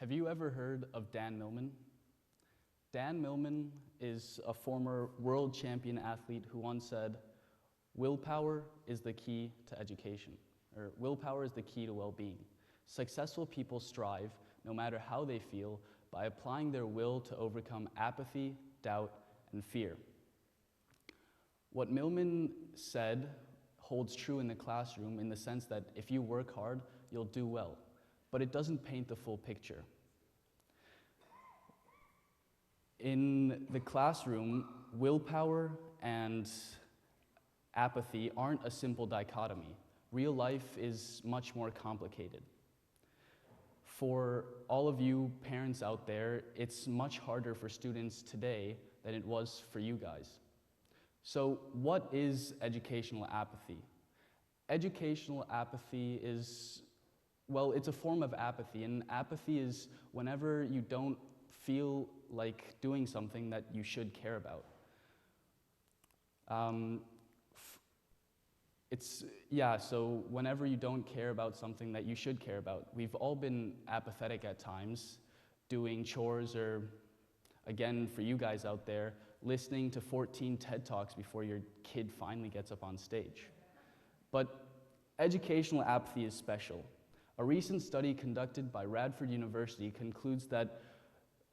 Have you ever heard of Dan Millman? Dan Millman is a former world champion athlete who once said, "Willpower is the key to education," or willpower is the key to well-being. Successful people strive, no matter how they feel, by applying their will to overcome apathy, doubt, and fear. What Millman said holds true in the classroom in the sense that if you work hard, you'll do well, but it doesn't paint the full picture. In the classroom, willpower and apathy aren't a simple dichotomy. Real life is much more complicated. For all of you parents out there, it's much harder for students today than it was for you guys. So what is educational apathy? Educational apathy is, well, it's a form of apathy, and apathy is whenever you don't feel like doing something that you should care about. So whenever you don't care about something that you should care about. We've all been apathetic at times, doing chores or, again, for you guys out there, listening to 14 TED Talks before your kid finally gets up on stage. But educational apathy is special. A recent study conducted by Radford University concludes that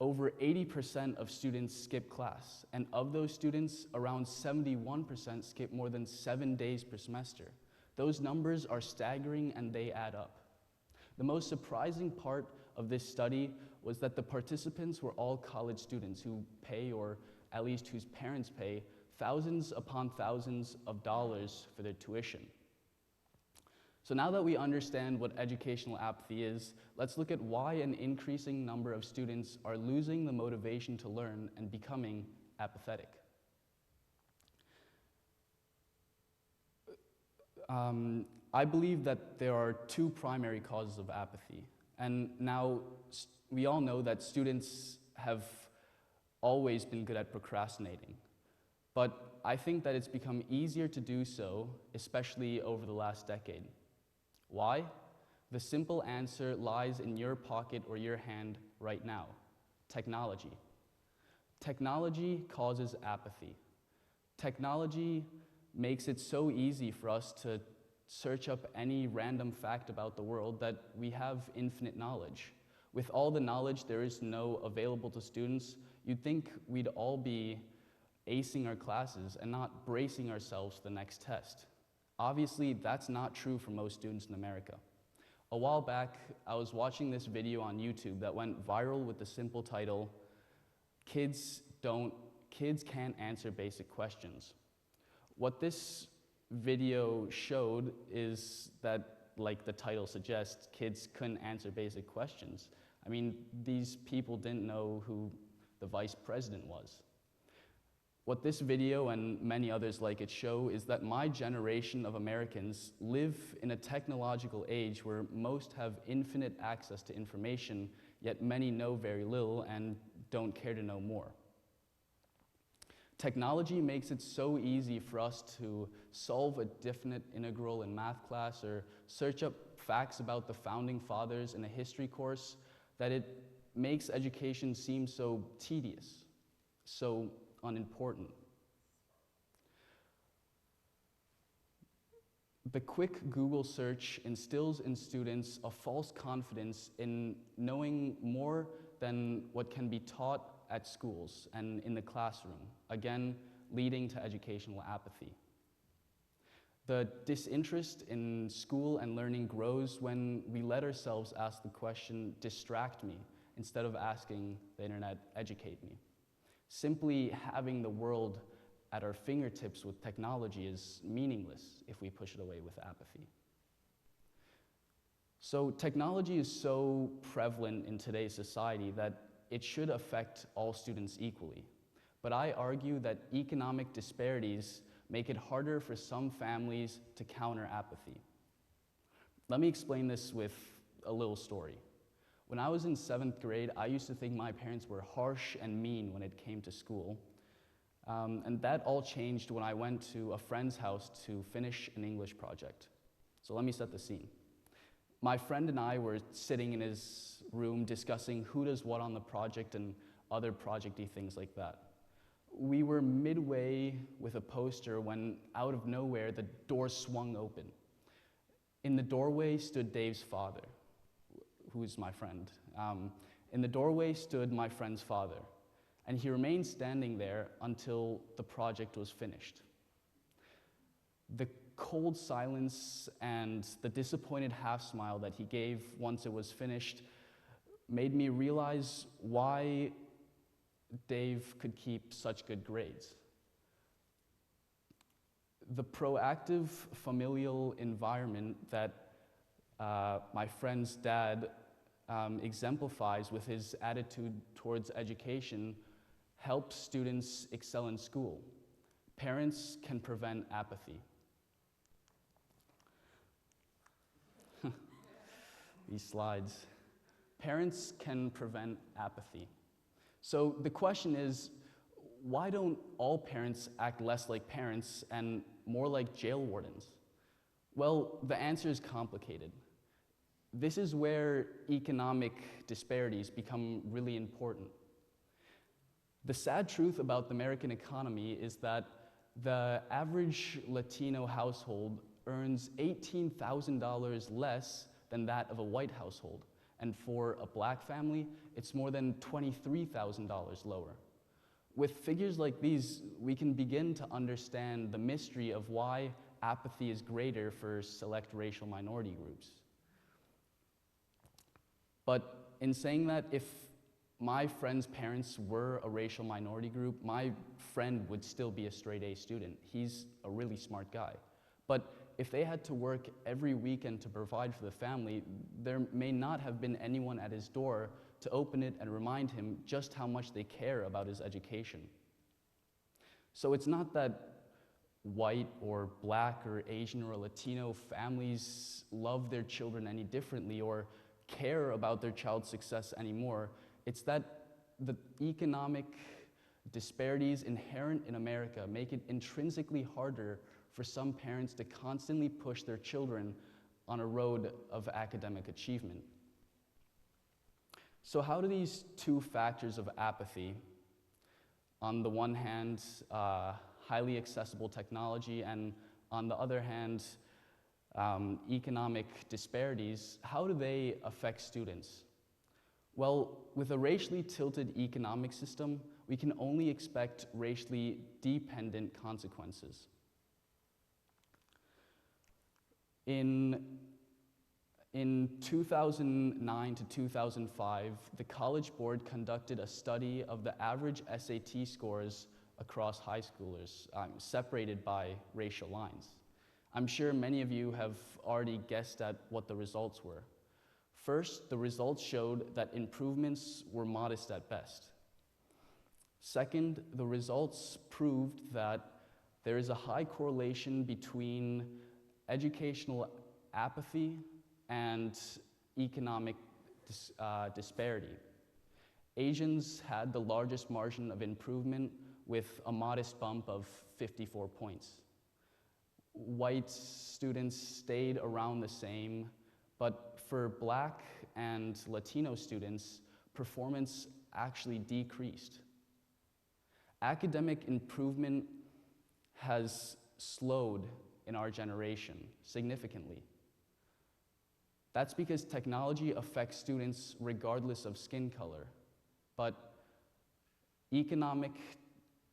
over 80% of students skip class, and of those students, around 71% skip more than 7 days per semester. Those numbers are staggering and they add up. The most surprising part of this study was that the participants were all college students who pay, or at least whose parents pay, thousands upon thousands of dollars for their tuition. So now that we understand what educational apathy is, let's look at why an increasing number of students are losing the motivation to learn and becoming apathetic. I believe that there are two primary causes of apathy. And now we all know that students have always been good at procrastinating. But I think that it's become easier to do so, especially over the last decade. Why? The simple answer lies in your pocket or your hand right now: technology. Technology causes apathy. Technology makes it so easy for us to search up any random fact about the world that we have infinite knowledge. With all the knowledge there is available to students, you'd think we'd all be acing our classes and not bracing ourselves for the next test. Obviously, that's not true for most students in America. A while back, I was watching this video on YouTube that went viral with the simple title, Kids Can't Answer Basic Questions. What this video showed is that, like the title suggests, kids couldn't answer basic questions. I mean, these people didn't know who the vice president was. What this video and many others like it show is that my generation of Americans live in a technological age where most have infinite access to information, yet many know very little and don't care to know more. Technology makes it so easy for us to solve a definite integral in math class or search up facts about the founding fathers in a history course that it makes education seem so tedious, so unimportant. The quick Google search instills in students a false confidence in knowing more than what can be taught at schools and in the classroom, again, leading to educational apathy. The disinterest in school and learning grows when we let ourselves ask the question, "Distract me," instead of asking the internet, "Educate me." Simply having the world at our fingertips with technology is meaningless if we push it away with apathy. So technology is so prevalent in today's society that it should affect all students equally. But I argue that economic disparities make it harder for some families to counter apathy. Let me explain this with a little story. When I was in 7th grade, I used to think my parents were harsh and mean when it came to school. And that all changed when I went to a friend's house to finish an English project. So let me set the scene. My friend and I were sitting in his room discussing who does what on the project and other project-y things like that. We were midway with a poster when, out of nowhere, the door swung open. In the doorway stood Dave's father, who's my friend. In the doorway stood my friend's father, and he remained standing there until the project was finished. The cold silence and the disappointed half-smile that he gave once it was finished made me realize why Dave could keep such good grades. The proactive familial environment that my friend's dad exemplifies with his attitude towards education helps students excel in school. Parents can prevent apathy. These slides. Parents can prevent apathy. So the question is, why don't all parents act less like parents and more like jail wardens? Well, the answer is complicated. This is where economic disparities become really important. The sad truth about the American economy is that the average Latino household earns $18,000 less than that of a white household. And for a black family, it's more than $23,000 lower. With figures like these, we can begin to understand the mystery of why apathy is greater for select racial minority groups. But in saying that, if my friend's parents were a racial minority group, my friend would still be a straight A student. He's a really smart guy. But if they had to work every weekend to provide for the family, there may not have been anyone at his door to open it and remind him just how much they care about his education. So it's not that white or black or Asian or Latino families love their children any differently or care about their child's success anymore. It's that the economic disparities inherent in America make it intrinsically harder for some parents to constantly push their children on a road of academic achievement. So how do these two factors of apathy, on the one hand, highly accessible technology, and on the other hand, economic disparities, how do they affect students? Well, with a racially tilted economic system, we can only expect racially dependent consequences. In 2009 to 2005, the College Board conducted a study of the average SAT scores across high schoolers, separated by racial lines. I'm sure many of you have already guessed at what the results were. First, the results showed that improvements were modest at best. Second, the results proved that there is a high correlation between educational apathy and economic disparity. Asians had the largest margin of improvement with a modest bump of 54 points. White students stayed around the same, but for Black and Latino students, performance actually decreased. Academic improvement has slowed in our generation significantly. That's because technology affects students regardless of skin color, but economic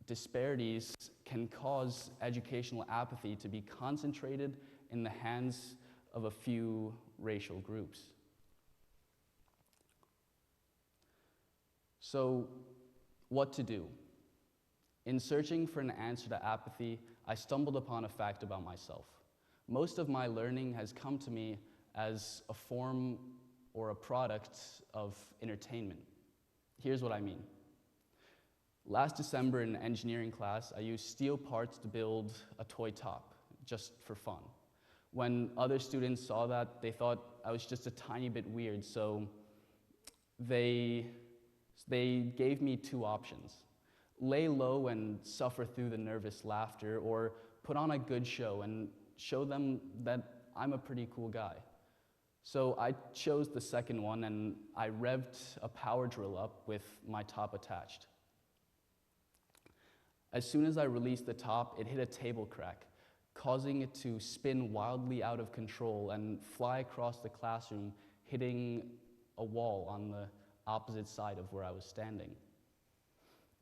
disparities can cause educational apathy to be concentrated in the hands of a few racial groups. So, what to do? In searching for an answer to apathy, I stumbled upon a fact about myself. Most of my learning has come to me as a form or a product of entertainment. Here's what I mean. Last December in engineering class, I used steel parts to build a toy top, just for fun. When other students saw that, they thought I was just a tiny bit weird, so they gave me two options. Lay low and suffer through the nervous laughter, or put on a good show and show them that I'm a pretty cool guy. So I chose the second one, and I revved a power drill up with my top attached. As soon as I released the top, it hit a table crack, causing it to spin wildly out of control and fly across the classroom, hitting a wall on the opposite side of where I was standing.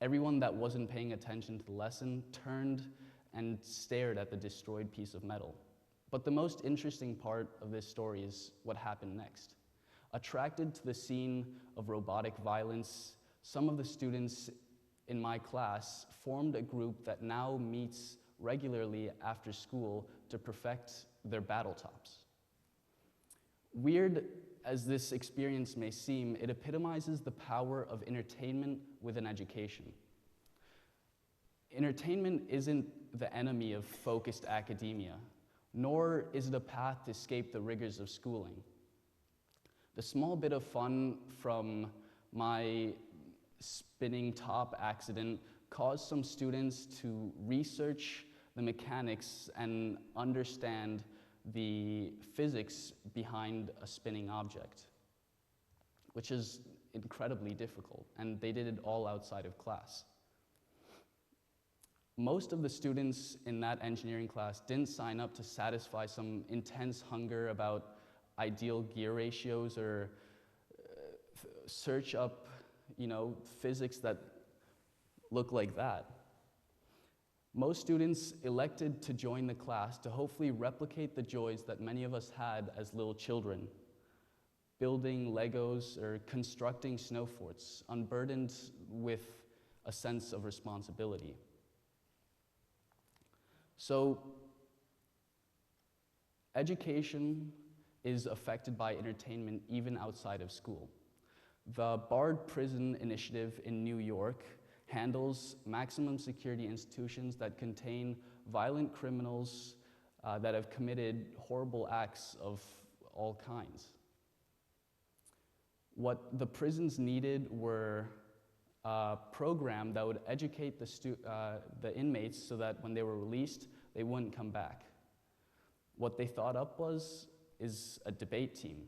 Everyone that wasn't paying attention to the lesson turned and stared at the destroyed piece of metal. But the most interesting part of this story is what happened next. Attracted to the scene of robotic violence, some of the students in my class formed a group that now meets regularly after school to perfect their battle tops. Weird as this experience may seem, it epitomizes the power of entertainment with an education. Entertainment isn't the enemy of focused academia, nor is it a path to escape the rigors of schooling. The small bit of fun from my spinning top accident caused some students to research the mechanics and understand the physics behind a spinning object, which is incredibly difficult, and they did it all outside of class. Most of the students in that engineering class didn't sign up to satisfy some intense hunger about ideal gear ratios or search up, physics that look like that. Most students elected to join the class to hopefully replicate the joys that many of us had as little children, building Legos or constructing snow forts, unburdened with a sense of responsibility. So, education is affected by entertainment even outside of school. The Bard Prison Initiative in New York handles maximum security institutions that contain violent criminals that have committed horrible acts of all kinds. What the prisons needed were a program that would educate the inmates so that when they were released, they wouldn't come back. What they thought up is a debate team.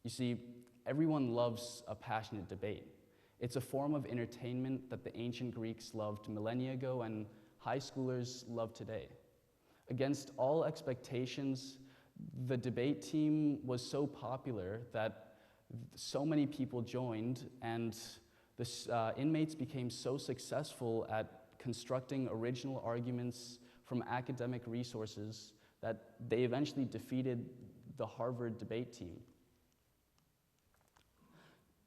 You see, everyone loves a passionate debate. It's a form of entertainment that the ancient Greeks loved millennia ago and high schoolers love today. Against all expectations, the debate team was so popular that so many people joined, and the inmates became so successful at constructing original arguments from academic resources that they eventually defeated the Harvard debate team.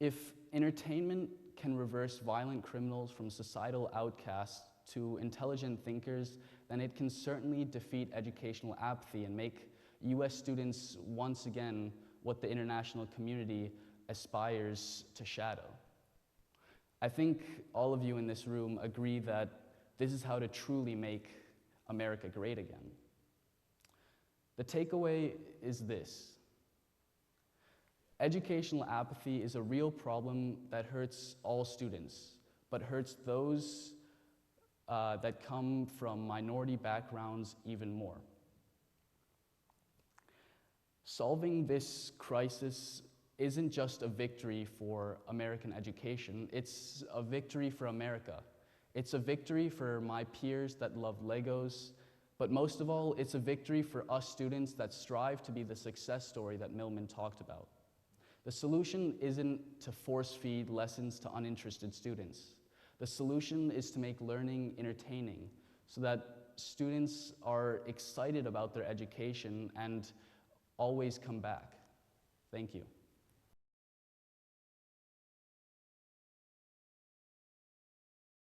If entertainment can reverse violent criminals from societal outcasts to intelligent thinkers, then it can certainly defeat educational apathy and make US students once again what the international community aspires to shadow. I think all of you in this room agree that this is how to truly make America great again. The takeaway is this. Educational apathy is a real problem that hurts all students, but hurts those that come from minority backgrounds even more. Solving this crisis isn't just a victory for American education, it's a victory for America. It's a victory for my peers that love Legos, but most of all, it's a victory for us students that strive to be the success story that Millman talked about. The solution isn't to force feed lessons to uninterested students. The solution is to make learning entertaining so that students are excited about their education and always come back. Thank you.